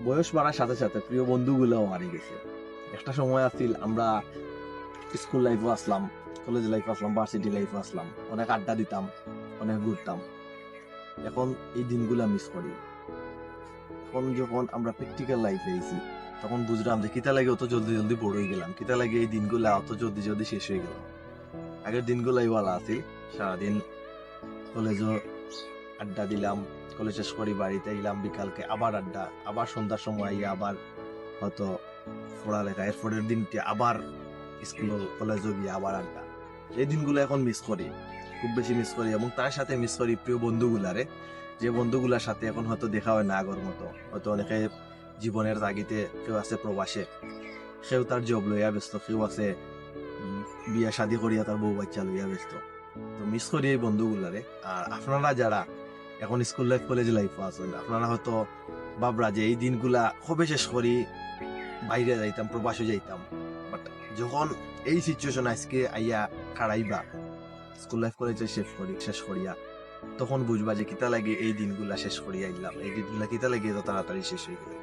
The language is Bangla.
বয়স বাড়ার সাথে সাথে প্রিয় বন্ধুগুলোও হারিয়ে গেছে। একটা সময় আছিল আমরা স্কুল লাইফও আসলাম, কলেজ লাইফ আসলাম, ভার্সিটি লাইফ আসলাম, অনেক আড্ডা দিতাম, অনেক ঘুরতাম। এখন এই দিনগুলা মিস করি। এখন যখন আমরা প্র্যাকটিক্যাল লাইফে এসেছি তখন বুঝলাম যে কিতা লাগে অত জলদি জলদি বড় হয়ে গেলাম, কিতা লাগে এই দিনগুলা অত জলদি জলদি শেষ হয়ে গেল। আগের দিনগুলাই ভালো আছিল। সারাদিন কলেজও আড্ডা দিলাম, কলেজ শেষ করি বাড়িতে এলাম, বিকালকে আবার আড্ডা, আবার সন্ধ্যার সময় আইয়া আবার হয়তো পড়ালেখা, এরপরের দিনটি আবার স্কুল কলেজও গিয়ে আবার আড্ডা। এই দিনগুলো এখন মিস করি, খুব বেশি মিস করি। এবং তার সাথে মিস করি প্রিয় বন্ধুগুলারে, যে বন্ধুগুলার সাথে এখন হয়তো দেখা হয় না আগর মতো। হয়তো অনেকে জীবনের তাগিদে, কেউ আছে প্রবাসে, কেউ তার জব লইয়া ব্যস্ত, কেউ আছে বিয়া শাদী করিয়া তার বউ বাচ্চা লইয়া ব্যস্ত। তো মিস করি এই বন্ধুগুলারে। আর আপনারা যারা এখন স্কুল লাইফ কলেজ লাইফ আছেন, আপনারা হয়তো ভাবরা যে এই দিনগুলা কবে শেষ করি, বাইরে যাইতাম, প্রবাসে যাইতাম। বাট যখন এই সিচুয়েশন আজকে আইয়া খাড়াইবা, স্কুল লাইফ কলেজে শেষ করিয়া, তখন বুঝবা যে কিতা লাগে এই দিনগুলা শেষ করিয়া আইলাম, এই দিনগুলা কিতা লাগে এত তাড়াতাড়ি শেষ হয়ে গেল।